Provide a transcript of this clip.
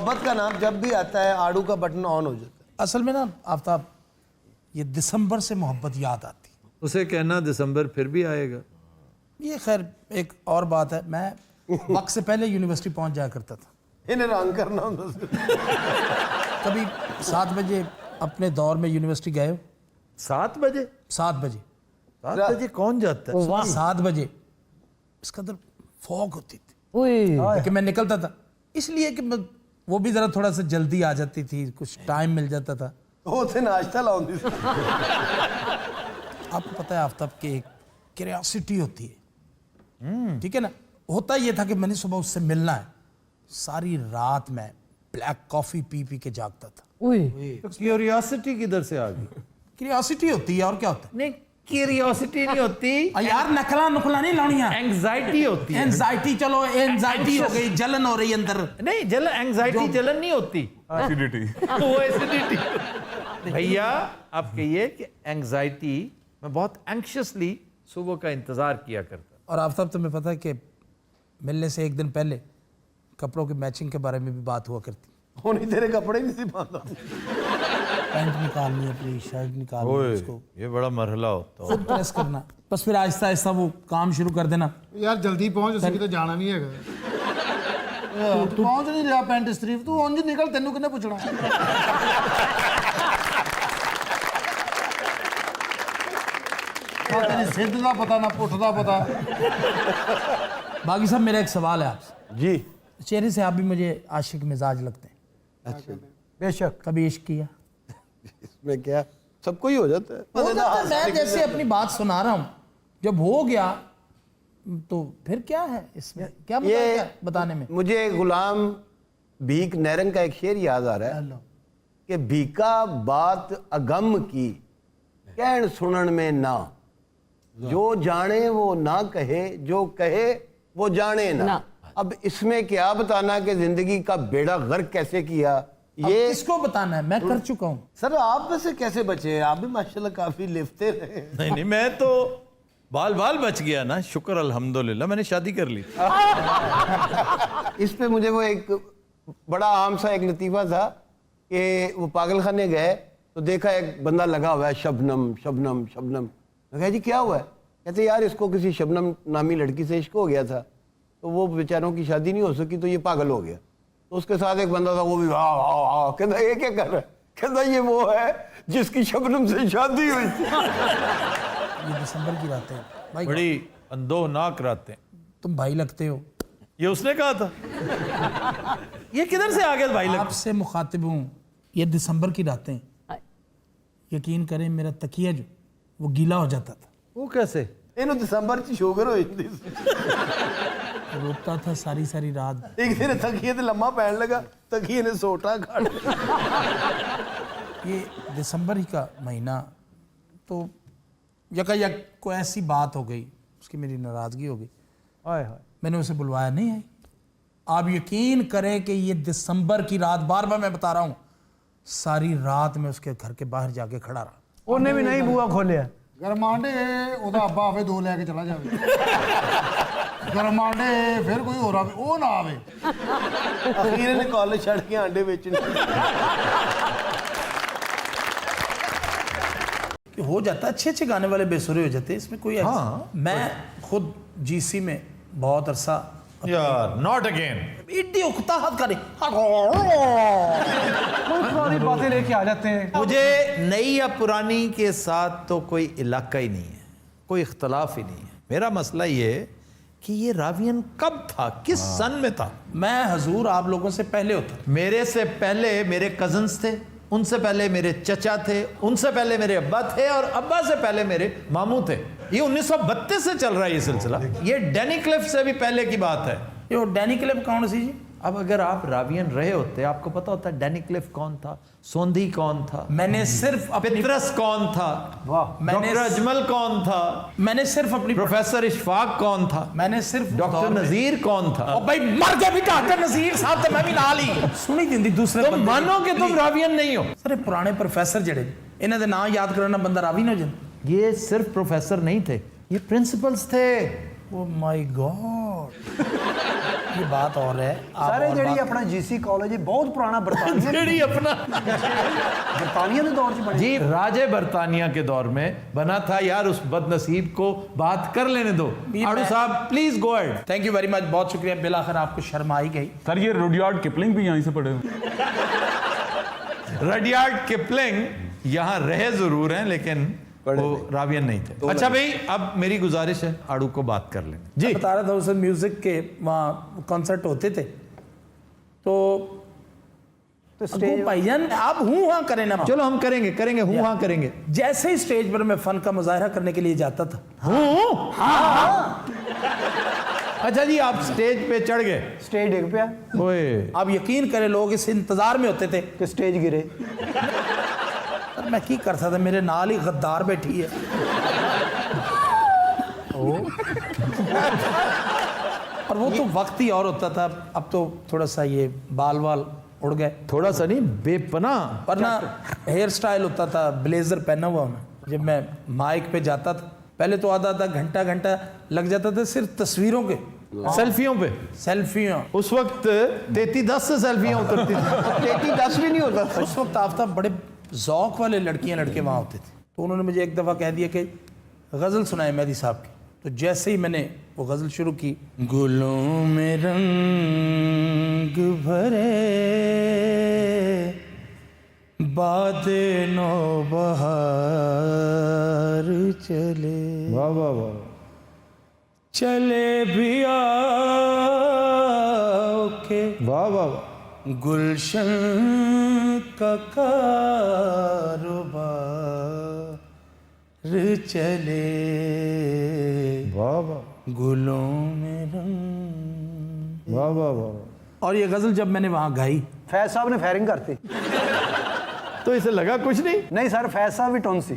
मोहब्बत का नाम जब भी आता है आड़ू का बटन ऑन हो जाता है। असल में ना आफ्ताब, ये दिसंबर से मोहब्बत याद आती है। उसे कहना दिसंबर फिर भी आएगा। ये खैर एक और बात है, मैं वक्त से पहले यूनिवर्सिटी पहुंच जाया करता था। इन्हें रंग करना होता। कभी 7 बजे अपने दौर में यूनिवर्सिटी गए हो? 7 बजे? 7 बजे 7 बजे कौन जाता है? 7 बजे इसके अंदर फॉग होती थी ओए कि मैं निकलता था, इसलिए कि वो भी जरा थोड़ा सा जल्दी आ जाती थी, कुछ टाइम मिल जाता था। वो थे नाश्ता लाऊंगी। आपको पता है आफ्ताब की एक क्यूरियोसिटी होती है, ठीक है ना। होता ये था कि मैंने सुबह उससे मिलना है, सारी रात मैं ब्लैक कॉफी पी पी के जागता था। ओए तो क्यूरियोसिटी किधर से आ गई? क्यूरियोसिटी होती है और क्या होता नहीं, क्यूरियोसिटी नहीं होती, है यार, नकला नुकला नहीं लानिया, एंजाइटी होती है। एंजाइटी, चलो एंजाइटी हो गई, जलन हो रही अंदर। नहीं, जलन, एंजाइटी जलन नहीं होती, एसिडिटी। वो एसिडिटी। भैया आप कहिए कि एंजाइटी, मैं बहुत एंक्शियसली सुबह का इंतजार किया करता। और आफ्ताब तुम्हें पता है कि मिलने से एक दिन पहले कपड़ों की मैचिंग के बारे में भी बात हुआ करती। वो नहीं, तेरे कपड़े नहीं सी बांधा। पैंट निकालनी, अपनी शर्ट निकालनी, उसको ये बड़ा मरहला होता है। खुद प्रेस करना, बस फिर आहिस्ता आहिस्ता वो काम शुरू कर देना। यार जल्दी पहुंच, उसी की तो जाना नहीं है। तू पहुंच नहीं रहा पैंट स्त्रीफ, तू उंज निकल, तेनू किन्ने पूछना। तेरी सिद्ध दा पता ना पुठ दा पता। बाकी साहब मेरा एक सवाल है आपसे। जी चेहरे से आप भी मुझे आशिक मिजाज लगते हैं। अच्छा, बेशक। कभी इश्क किया? इसमें क्या, सबको ही हो जाता है। हो जाता है, मैं जैसे अपनी बात सुना रहा हूँ, जब हो गया तो फिर क्या है इसमें, क्या मजा ये है बताने में? मुझे गुलाम भीख नैरंग का एक शेर याद आ रहा है कि भीखा बात अगम की कहन सुनन में ना, जो जाने वो ना कहे, जो कहे वो जाने ना। अब इसमें क्या बताना कि जिंदगी का बेड़ा गर्क कैसे किया, ये किसको बताना है, मैं कर चुका हूँ। सर आप में से कैसे बचे? आप भी माशाल्लाह काफी लिफते रहे। नहीं नहीं, मैं तो बाल बाल बच गया ना, शुक्र अल्हम्दुलिल्लाह, मैंने शादी कर ली। इस पे मुझे वो एक बड़ा आम सा एक लतीफ़ा था कि वो पागल खाने गए तो देखा एक बंदा लगा हुआ है, शबनम शबनम शबनम। मैं कहा जी क्या हुआ है? कहते यार इसको किसी शबनम नामी लड़की से इश्क हो गया था, तो वो बेचारों की शादी नहीं हो सकी, तो ये पागल हो गया। तो उसके साथ एक बंदा था, वो भी कहता ये क्या कर रहा है? कहता ये वो है जिसकी शबनम से शादी हुई थी। ये दिसंबर की रातें हैं भाई, बड़ी अंदोनाक रातें। तुम भाई लगते हो। ये उसने कहा था। ये किधर से आ गया भाई लग? आपसे मुखातिब हूँ, ये दिसंबर की रातें, यकीन करें मेरा तकिया जो वो गीला हो जाता था। वो कैसे? इन्हों दिसंबर च शुगर हो जाती, रोता था सारी सारी रात। एक दिन तकिए ते लम्मा पैन लगा, तकिए ने सोटा काट। ये दिसंबर ही का महीना, तो यकायक को ऐसी बात हो गई, उसकी मेरी नाराज़गी हो गई। हाय हाय, मैंने उसे बुलवाया, नहीं आई। आप यकीन करें कि ये दिसंबर की रात, बार बार मैं बता रहा हूँ, सारी रात मैं उसके घर के बाहर जाके खड़ा रहा। ਉਹਨੇ ਵੀ ਨਹੀਂ ਬੂਆ ਖੋਲਿਆ। ਗਰਮਾਂਡੇ ਉਹਦਾ ਅੱਬਾ ਆਵੇ, 2 ਲੈ ਕੇ ਚਲਾ ਜਾਵੇ। ਗਰਮਾਂਡੇ ਫਿਰ ਕੋਈ ਹੋਰ ਆਵੇ, ਉਹ ਨਾ ਆਵੇ। अखीर ने कॉलेज छड़ के आंडे बेचने। हो जाता है, अच्छे अच्छे गाने वाले बेसुरे हो जाते हैं, इसमें कोई हाँ। मैं खुद जीसी में बहुत अरसा यार नॉट अगेन। इतनी उकताहट करे, पुरानी बातें लेके आ जाते हैं। मुझे नई या पुरानी के साथ तो कोई इलाका ही नहीं है, कोई इख्तलाफ ही नहीं है। मेरा मसला ये कि ये रावियन कब था, किस सन में था? मैं हजूर आप लोगों से पहले होता। मेरे से पहले मेरे कजन्स थे, उनसे पहले मेरे चचा थे, उनसे पहले मेरे अब्बा थे, और अब्बा से पहले मेरे मामू थे। ये 1932 से चल रहा है ये सिलसिला। ये डैनी क्लिफ से भी पहले की बात है। ये डैनी क्लिफ कौन सी जी? अब अगर आप रावियन रहे होते, आपको पता होता डैनी क्लिफ कौन था, सोंधी कौन था, मैंने सिर्फ अपनी पितरस कौन था, डॉक्टर अजमल कौन था, मैंने सिर्फ अपनी प्रोफेसर इशफाक कौन था, मैंने सिर्फ डॉक्टर नजीर कौन था। और भाई मर गया भी डॉक्टर नजीर साहब, तो मैं भी नाल ही सुनी दिंदी दूसरे तुम बंदे दी। मानो कि तुम रावियन नहीं हो। सर पुराने प्रोफेसर जड़े इन्हों के नाम याद करना बंदा रावी ना हो जाए। ये सिर्फ प्रोफेसर नहीं थे, ये प्रिंसिपल्स थे। ओ माय गॉड, ये बात और है आप ਸਾਰੇ और ਜਿਹੜੀ बात- ਆਪਣਾ ਜੀਸੀ ਕਾਲਜ ਹੈ ਬਹੁਤ ਪੁਰਾਣਾ ਬਰਤਾਨੀਆ जेडी अपना ਬਰਤਾਨੀਆ ਦੇ ਦੌਰ 'ਚ ਬਣੀ जी राजे बर्तानिया के दौर में बना था यार उस बदनसीब को बात कर लेने दो आड़ू साहब please go ahead thank you very much, बहुत शुक्रिया। बिलाखिर आपको शर्म आई गई। सर ये रुडयार्ड किपलिंग भी यहीं से पढ़े हुए। रडियार्ड किपलिंग यहाँ रहे जरूर हैं लेकिन वो रावियन नहीं थे। अच्छा भाई अब मेरी गुजारिश है आड़ू को बात कर लें जी। बता रहा था उस म्यूजिक के वहाँ कॉन्सर्ट होते थे तो स्टेज भाईजान आप हूँ हाँ करें ना, चलो हम करेंगे करेंगे हूँ हाँ करेंगे। जैसे ही स्टेज पर मैं फन का मुजाहरा करने के लिए जाता था, अच्छा जी आप स्टेज पे चढ़ गए। ਸਟੇਜ ਡਿੱਗ ਪਿਆ ओए आप यकीन करें लोग इस इंतजार में होते थे। ਕਿ ਸਟੇਜ ਗਿਰੇ पर मैं की कर सकता, मेरे नाल ही गद्दार बैठी है। और वो तो वक्त ही और होता था, अब तो थोड़ा सा ये बाल वाल उड़ गए, थोड़ा सा नहीं बेपना वरना हेयर स्टाइल होता था, ब्लेजर पहना हुआ मैं जब मैं माइक पे जाता था। पहले तो आधा आधा घंटा घंटा लग जाता था सिर्फ तस्वीरों के, सेल्फियों पे। सेल्फियों। उस वक्त 3310 से सेल्फियां उतरती थी। 33-10 भी नहीं होता था। उस वक्त आफ्ताब बड़े ज़ौक वाले लड़कियां लड़के वहाँ होते थे, तो उन्होंने मुझे एक दफ़ा कह दिया कि गज़ल सुनाए मेहदी साहब की। तो जैसे ही मैंने वो गज़ल शुरू की, गुलों में रंग भरे बादे नो बहार चले, वाह वाह वाह चले भी आओ के वाह वाह वाह गुलशन का कारोबार चले, वाह वाह गुलों में रंग। वाह वाह वाह। और ये गजल जब मैंने वहां गाई, ਫੈਜ਼ ਸਾਹਿਬ ਨੇ ਫਾਇਰਿੰਗ ਕਰਤੀ तो इसे लगा कुछ नहीं। ਨਹੀਂ ਸਰ ਫੈਜ਼ ਸਾਹਿਬ ਵੀ ਟੁੰਨ ਸੀ